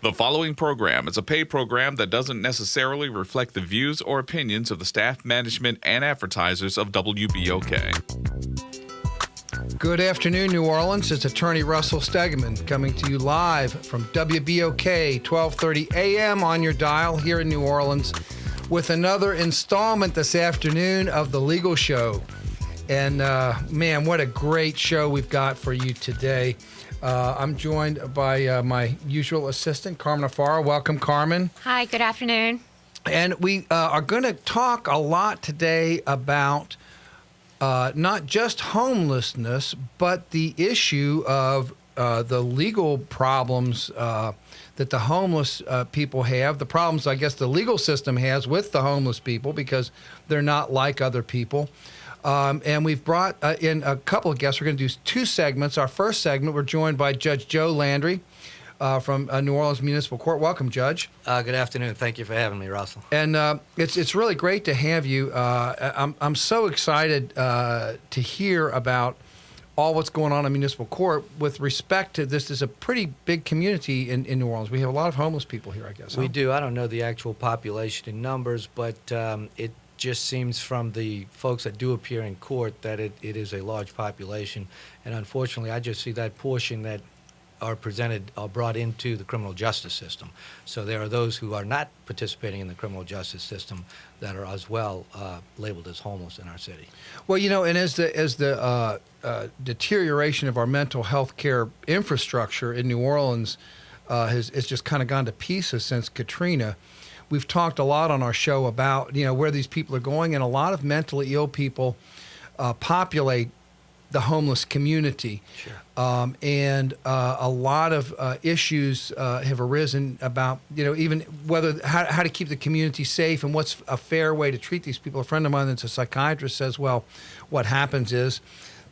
The following program is a paid program that doesn't necessarily reflect the views or opinions of the staff, management, and advertisers of WBOK. Good afternoon, New Orleans. It's attorney Russell Stegeman coming to you live from WBOK 1230 AM on your dial here in New Orleans with another installment this afternoon of The Legal Show. And man, what a great show we've got for you today. I'm joined by my usual assistant, Carmen Afara. Welcome, Carmen. Hi, good afternoon. And we are going to talk a lot today about not just homelessness, but the issue of the legal problems that the homeless people have, the problems I guess the legal system has with the homeless people because they're not like other people. And we've brought in a couple of guests. We're going to do two segments. Our first segment, we're joined by Judge Joe Landry from New Orleans Municipal Court. Welcome, Judge. Good afternoon. Thank you for having me, Russell. And it's really great to have you. I'm so excited to hear about all what's going on in Municipal Court with respect to this. Is a pretty big community in New Orleans. We have a lot of homeless people here, I guess. We do. I don't know the actual population in numbers, but it just seems from the folks that do appear in court that it is a large population. And unfortunately, I just see that portion that are brought into the criminal justice system. So there are those who are not participating in the criminal justice system that are as well labeled as homeless in our city. Well, you know, and as the deterioration of our mental health care infrastructure in New Orleans has just kind of gone to pieces since Katrina, we've talked a lot on our show about, you know, where these people are going, and a lot of mentally ill people populate the homeless community. Sure. And a lot of issues have arisen about, you know, even how to keep the community safe and what's a fair way to treat these people. A friend of mine that's a psychiatrist says, well, what happens is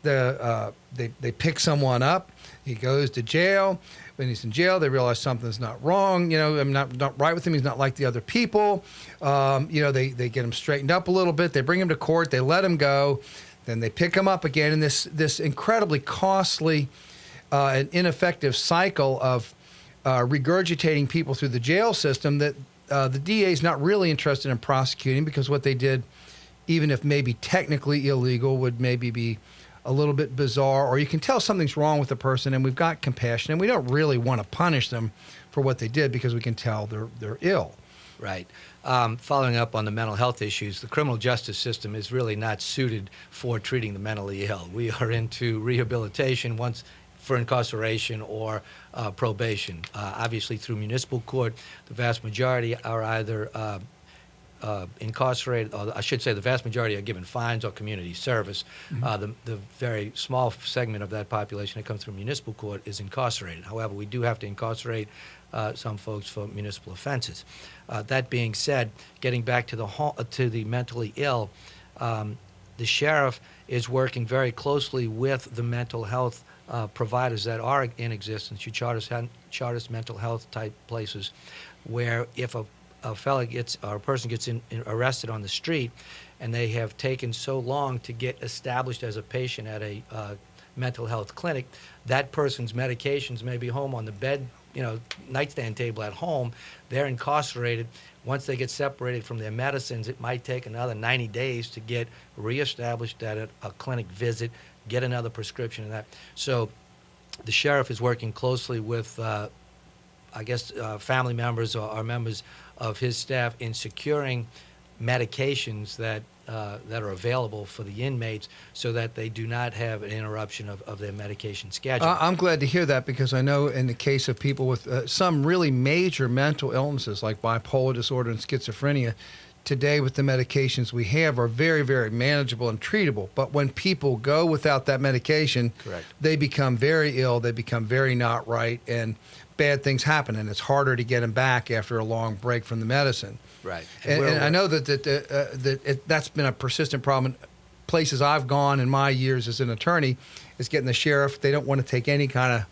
they pick someone up, he goes to jail. When he's in jail, they realize something's not wrong. You know, I'm not right with him. He's not like the other people. You know, they get him straightened up a little bit. They bring him to court. They let him go. Then they pick him up again in this incredibly costly and ineffective cycle of regurgitating people through the jail system that the DA is not really interested in prosecuting, because what they did, even if maybe technically illegal, would maybe be a little bit bizarre, or you can tell something's wrong with the person, and we've got compassion, and we don't really want to punish them for what they did because we can tell they're ill. Right. Following up on the mental health issues, the criminal justice system is really not suited for treating the mentally ill. We are into rehabilitation once for incarceration or probation. Obviously, through municipal court, the vast majority are either incarcerated, or I should say the vast majority are given fines or community service. Mm-hmm. The very small segment of that population that comes through municipal court is incarcerated. However, we do have to incarcerate some folks for municipal offenses. That being said, getting back to the mentally ill, the sheriff is working very closely with the mental health providers that are in existence, your charters mental health type places, where if a person gets arrested on the street and they have taken so long to get established as a patient at a mental health clinic, that person's medications may be home on the bed, you know, nightstand table at home. They're incarcerated. Once they get separated from their medicines, it might take another 90 days to get reestablished at a clinic visit, get another prescription and that. So the sheriff is working closely with family members or members of his staff in securing medications that are available for the inmates so that they do not have an interruption of their medication schedule. I'm glad to hear that, because I know in the case of people with some really major mental illnesses like bipolar disorder and schizophrenia, today with the medications we have are very, very manageable and treatable. But when people go without that medication, correct, they become very ill, they become very not right, and bad things happen, and it's harder to get them back after a long break from the medicine. Right. And I know that's been a persistent problem. Places I've gone in my years as an attorney is getting the sheriff. They don't want to take any kind of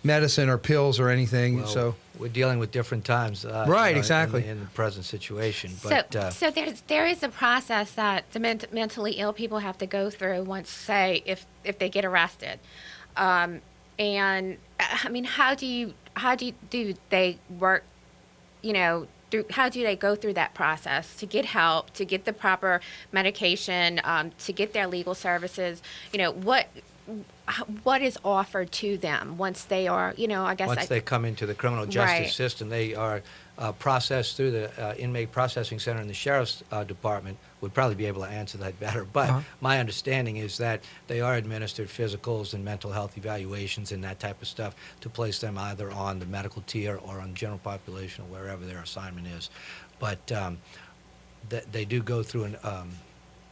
medicine or pills or anything. Well, so we're dealing with different times. Right, exactly. In the present situation. But, so there is a process that the mentally ill people have to go through once, say, if they get arrested. And I mean, how do you how do they work, how do they go through that process to get help, to get the proper medication, to get their legal services? What is offered to them once they are, I guess. Once they come into the criminal justice Right. system, they are processed through the inmate processing center in the sheriff's department. Would probably be able to answer that better. But my understanding is that they are administered physicals and mental health evaluations and that type of stuff to place them either on the medical tier or on general population or wherever their assignment is. But they do go through an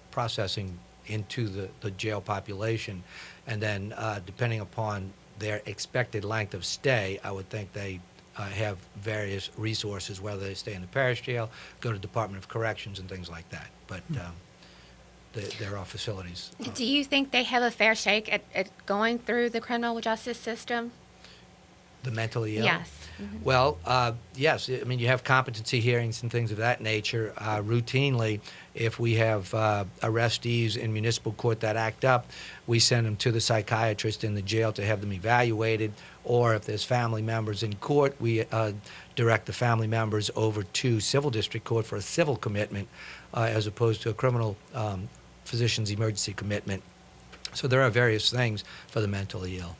processing into the jail population, and then depending upon their expected length of stay, I would think they have various resources, whether they stay in the parish jail, go to Department of Corrections and things like that. But there are facilities. Do you think they have a fair shake at going through the criminal justice system? The mentally ill? Yes. Well, yes. I mean, you have competency hearings and things of that nature. Routinely, if we have arrestees in municipal court that act up, we send them to the psychiatrist in the jail to have them evaluated. Or if there's family members in court, we direct the family members over to civil district court for a civil commitment as opposed to a criminal physician's emergency commitment. So there are various things for the mentally ill.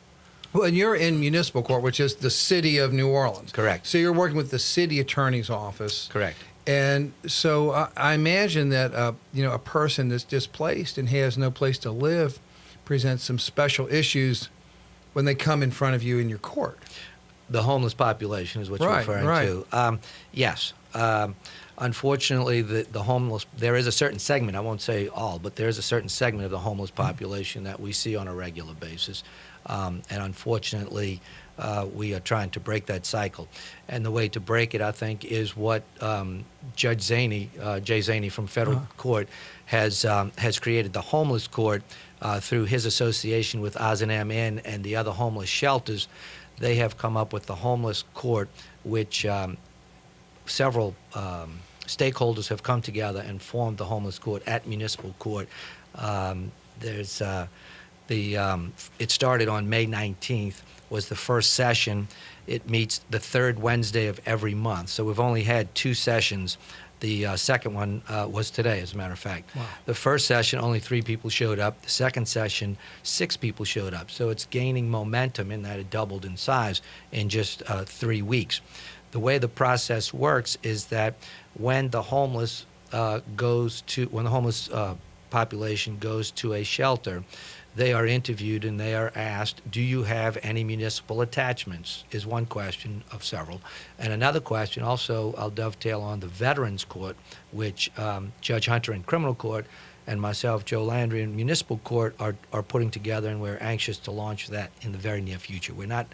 Well, and you're in municipal court, which is the city of New Orleans. Correct. So you're working with the city attorney's office. Correct. And so I imagine that a person that's displaced and has no place to live presents some special issues when they come in front of you in your court. The homeless population is what you're referring to. Yes. Unfortunately, the homeless, there is a certain segment, I won't say all, but there is a certain segment of the homeless population that we see on a regular basis. And unfortunately, we are trying to break that cycle. And the way to break it, I think, is what Judge Zaney, Jay Zaney from federal court, has created the homeless court through his association with OZNM and the other homeless shelters. They have come up with the homeless court, which several stakeholders have come together and formed the homeless court at municipal court. It started on May 19th, was the first session. It meets the third Wednesday of every month. So we've only had 2 sessions. The second one was today, as a matter of fact. Wow. The first session, only 3 people showed up. The second session, 6 people showed up. So it's gaining momentum in that it doubled in size in just 3 weeks. The way the process works is that when the homeless population goes to a shelter, they are interviewed and they are asked, do you have any municipal attachments, is one question of several. And another question, also I'll dovetail on the Veterans Court, which Judge Hunter in criminal court and myself, Joe Landry, in municipal court are putting together, and we're anxious to launch that in the very near future. We're not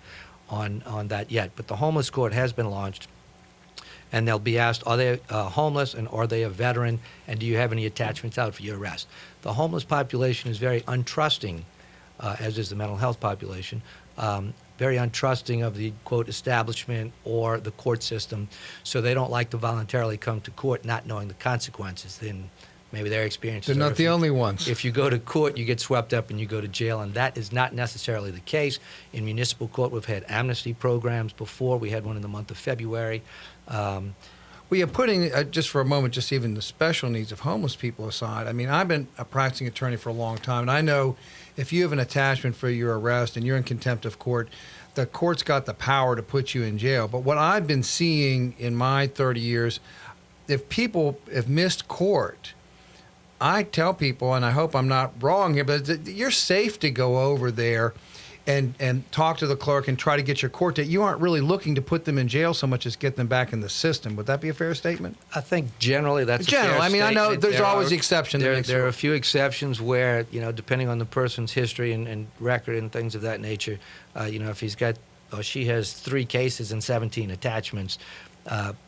on that yet, but the homeless court has been launched. And they'll be asked, are they homeless and are they a veteran, and do you have any attachments out for your arrest? The homeless population is very untrusting, as is the mental health population, very untrusting of the, quote, establishment or the court system, so they don't like to voluntarily come to court not knowing the consequences. Then maybe their experiences They're not the only ones. If you go to court, you get swept up and you go to jail, and that is not necessarily the case. In municipal court, we've had amnesty programs before. We had one in the month of February. We are putting, just for a moment, just even the special needs of homeless people aside. I mean, I've been a practicing attorney for a long time, and I know if you have an attachment for your arrest and you're in contempt of court, the court's got the power to put you in jail. But what I've been seeing in my 30 years, if people have missed court, I tell people, and I hope I'm not wrong here, but you're safe to go over there and talk to the clerk and try to get your court date. You aren't really looking to put them in jail so much as get them back in the system. Would that be a fair statement? I think generally that's a fair I mean, statement. I know there's always the exception. There are a few exceptions where, depending on the person's history and record and things of that nature, if he's got or she has 3 cases and 17 attachments,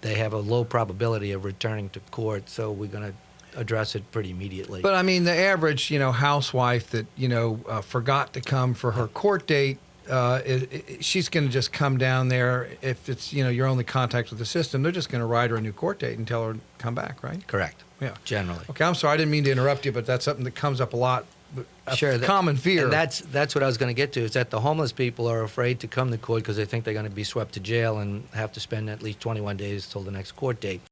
they have a low probability of returning to court. So we're going to address it pretty immediately. But I mean, the average, housewife that, forgot to come for her court date, she's going to just come down there. If it's, your only contact with the system, they're just going to write her a new court date and tell her to come back, right? Correct. Yeah. Generally. Okay, I'm sorry, I didn't mean to interrupt you, but that's something that comes up a lot a Sure, common fear. And that's what I was going to get to, is that the homeless people are afraid to come to court because they think they're going to be swept to jail and have to spend at least 21 days till the next court date.